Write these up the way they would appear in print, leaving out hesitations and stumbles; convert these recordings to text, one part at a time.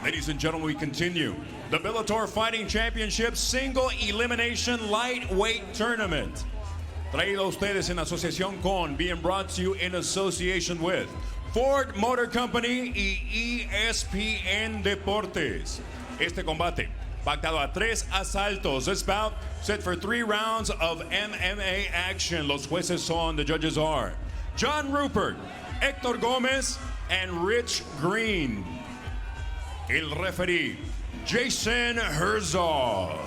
Ladies and gentlemen, we continue the Bellator Fighting Championship Single Elimination Lightweight Tournament. Traído a ustedes en asociación con, being brought to you in association with Ford Motor Company y ESPN Deportes. Este combate, pactado a 3 asaltos. This bout set for 3 rounds of MMA action. Los jueces son, the judges are John Rupert, Hector Gomez, and Rich Green. El referee, Jason Herzog.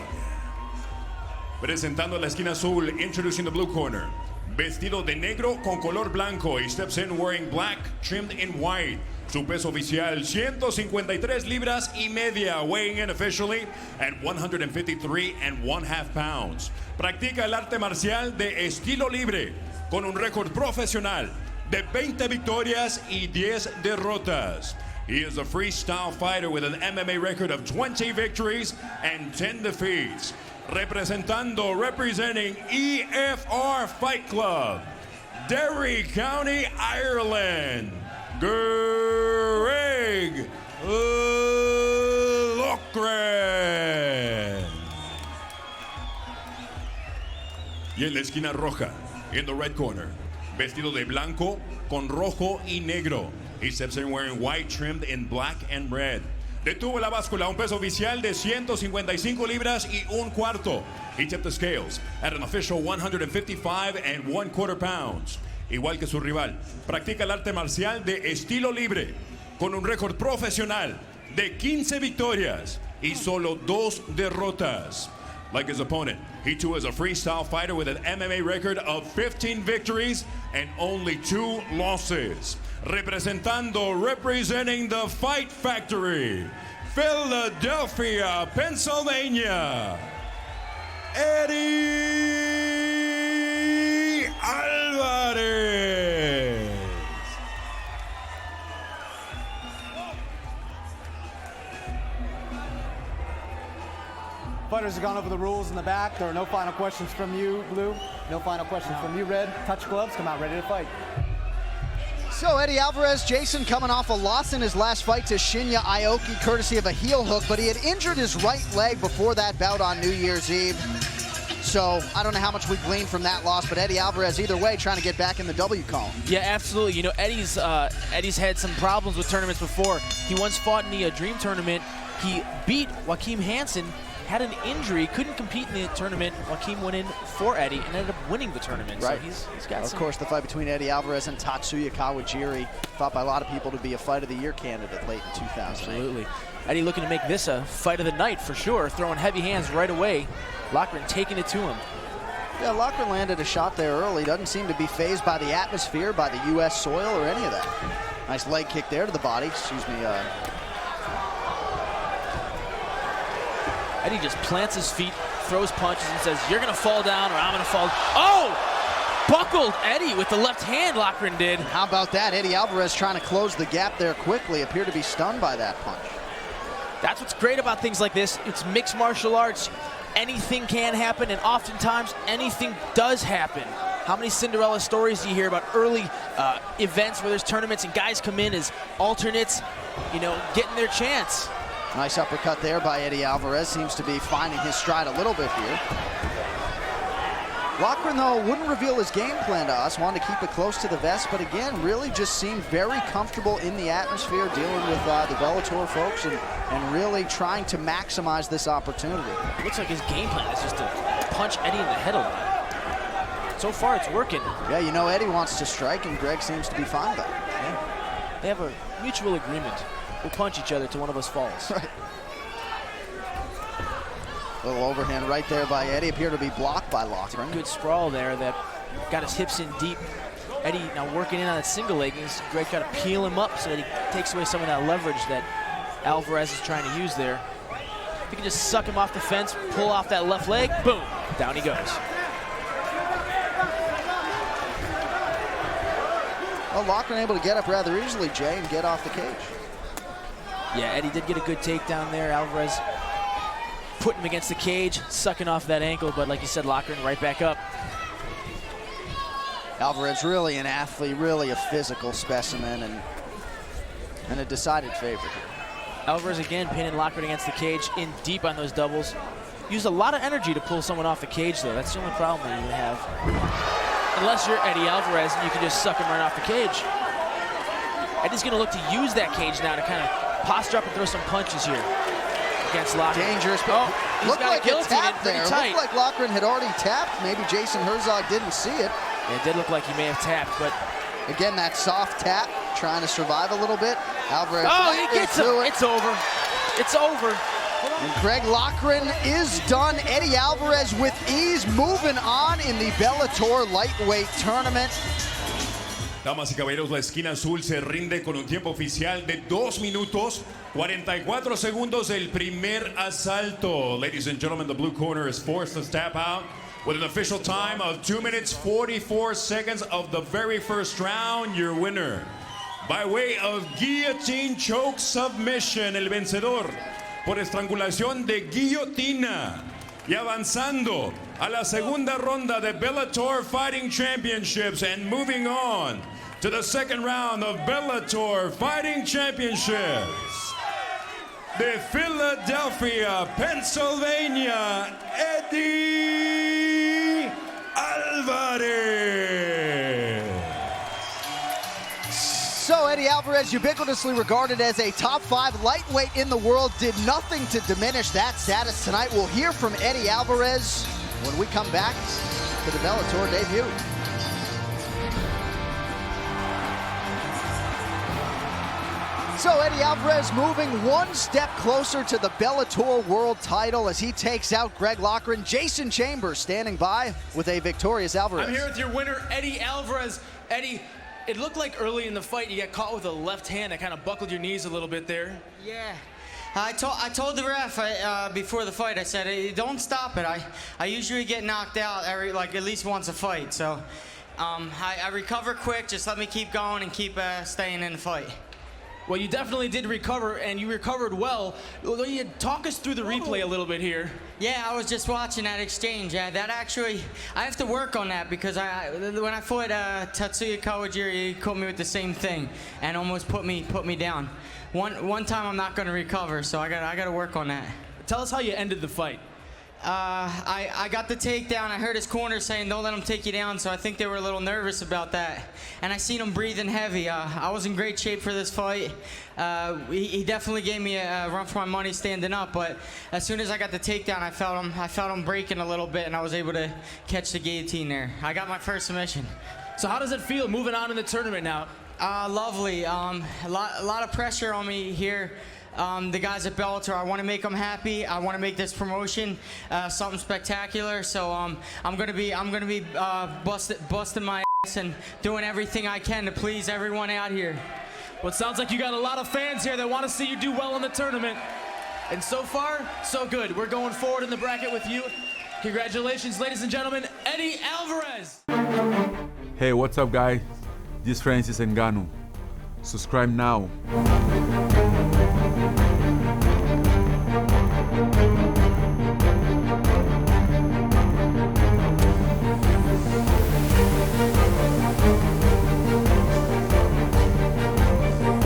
Presentando la esquina azul, introducing the blue corner. Vestido de negro con color blanco. He steps in wearing black, trimmed in white. Su peso oficial, 153 libras y media. Weighing in officially at 153 1/2 pounds. Practica el arte marcial de estilo libre con un récord profesional de 20 victorias y 10 derrotas. He is a freestyle fighter with an MMA record of 20 victories and 10 defeats. Representing EFR Fight Club, Derry County, Ireland, Greg Loughran. Y en la esquina roja, in the red corner, vestido de blanco con rojo y negro. He steps in wearing white, trimmed in black and red. Detuvo la báscula, un peso oficial de 155 libras y 1/4. He tipped the scales at an official 155 1/4 pounds. Igual que su rival, practica el arte marcial de estilo libre con un récord profesional de 15 victorias y solo 2 derrotas. Like his opponent, he too is a freestyle fighter with an MMA record of 15 victories and only 2 losses. Representing the Fight Factory, Philadelphia, Pennsylvania, Eddie Alvarez. Fighters have gone over the rules in the back. There are no final questions from you, Blue. No final questions from you, Red. Touch gloves, come out ready to fight. So Eddie Alvarez, Jason, coming off a loss in his last fight to Shinya Aoki, courtesy of a heel hook, but he had injured his right leg before that bout on New Year's Eve. So I don't know how much we gleaned from that loss, but Eddie Alvarez, either way, trying to get back in the W column. Yeah, absolutely. You know, Eddie's had some problems with tournaments before. He once fought in the Dream Tournament. He beat Joaquim Hansen, had an injury, couldn't compete in the tournament. Joaquim went in for Eddie and ended up winning the tournament. Right. So he's got Of course, the fight between Eddie Alvarez and Tatsuya Kawajiri, thought by a lot of people to be a Fight of the Year candidate late in 2008. Absolutely. Eddie looking to make this a fight of the night for sure, throwing heavy hands right away. Loughran taking it to him. Yeah, Loughran landed a shot there early. Doesn't seem to be fazed by the atmosphere, by the U.S. soil, or any of that. Nice leg kick there to the body. Excuse me. Eddie just plants his feet, throws punches, and says, "You're gonna fall down or I'm gonna fall." Oh! Buckled Eddie with the left hand, Loughran did. How about that? Eddie Alvarez trying to close the gap there quickly. Appeared to be stunned by that punch. That's what's great about things like this. It's mixed martial arts. Anything can happen, and oftentimes anything does happen. How many Cinderella stories do you hear about early events where there's tournaments and guys come in as alternates, you know, getting their chance? Nice uppercut there by Eddie Alvarez. Seems to be finding his stride a little bit here. Loughran, though, wouldn't reveal his game plan to us. Wanted to keep it close to the vest, but again, really just seemed very comfortable in the atmosphere, dealing with the Bellator folks and really trying to maximize this opportunity. Looks like his game plan is just to punch Eddie in the head a lot. So far, it's working. Yeah, you know, Eddie wants to strike, and Greg seems to be fine with that. Yeah. They have a mutual agreement. We'll punch each other till one of us falls. Right. Little overhand right there by Eddie. Appeared to be blocked by Loughran. Good sprawl there that got his hips in deep. Eddie now working in on that single leg. Greg got to peel him up so that he takes away some of that leverage that Alvarez is trying to use there. If he can just suck him off the fence, pull off that left leg, boom, down he goes. Well, Loughran able to get up rather easily, Jay, and get off the cage. Yeah, Eddie did get a good takedown there. Alvarez putting him against the cage, sucking off that ankle, but like you said, Loughran right back up. Alvarez really an athlete, really a physical specimen, and a decided favorite here. Alvarez again pinning Loughran against the cage, in deep on those doubles. Used a lot of energy to pull someone off the cage, though. That's the only problem that you have. Unless you're Eddie Alvarez and you can just suck him right off the cage. Eddie's going to look to use that cage now to kind of posture up and throw some punches here against Loughran. Dangerous. Oh, looked like it tapped there. Tight. Looked like Loughran had already tapped. Maybe Jason Herzog didn't see it. It did look like he may have tapped, but again, that soft tap, trying to survive a little bit. Alvarez. Oh, he gets him. It's over. It's over. And Greg Loughran is done. Eddie Alvarez with ease, moving on in the Bellator lightweight tournament. Damas y caballeros, la esquina azul se rinde con un tiempo oficial de 2 minutos 44 segundos el primer asalto. Ladies and gentlemen, the blue corner is forced to tap out with an official time of 2 minutes 44 seconds of the very first round. Your winner, by way of guillotine choke submission, el vencedor por estrangulación de guillotina. Y avanzando a la segunda ronda de Bellator Fighting Championships and moving on to the second round of Bellator Fighting Championships. De Philadelphia, Pennsylvania, Eddie Alvarez. So Eddie Alvarez, ubiquitously regarded as a top 5 lightweight in the world, did nothing to diminish that status tonight. We'll hear from Eddie Alvarez when we come back to the Bellator debut. So Eddie Alvarez moving one step closer to the Bellator world title as he takes out Greg Loughran. Jason Chambers standing by with a victorious Alvarez. I'm here with your winner, Eddie Alvarez. Eddie, it looked like early in the fight you got caught with a left hand that kind of buckled your knees a little bit there. Yeah. I told the ref before the fight, I said, hey, don't stop it. I usually get knocked out at least once a fight. So I recover quick. Just let me keep going and keep staying in the fight. Well, you definitely did recover, and you recovered well. Talk us through the replay a little bit here. Yeah, I was just watching that exchange. Yeah, that actually, I have to work on that because when I fought Tatsuya Kawajiri, he caught me with the same thing and almost put me down. One time I'm not going to recover, so I got to work on that. Tell us how you ended the fight. I got the takedown. I heard his corner saying, don't let him take you down, so I think they were a little nervous about that. And I seen him breathing heavy. I was in great shape for this fight. He definitely gave me a run for my money standing up, but as soon as I got the takedown, I felt him breaking a little bit, and I was able to catch the guillotine there. I got my first submission. So how does it feel moving on in the tournament now? Lovely. A lot of pressure on me here. The guys at Bellator, I want to make them happy. I want to make this promotion something spectacular. So I'm gonna be busting my ass and doing everything I can to please everyone out here. Well, it sounds like you got a lot of fans here that want to see you do well in the tournament. And so far, so good. We're going forward in the bracket with you. Congratulations, ladies and gentlemen, Eddie Alvarez. Hey, what's up, guys? This is Francis Ngannou. Subscribe now.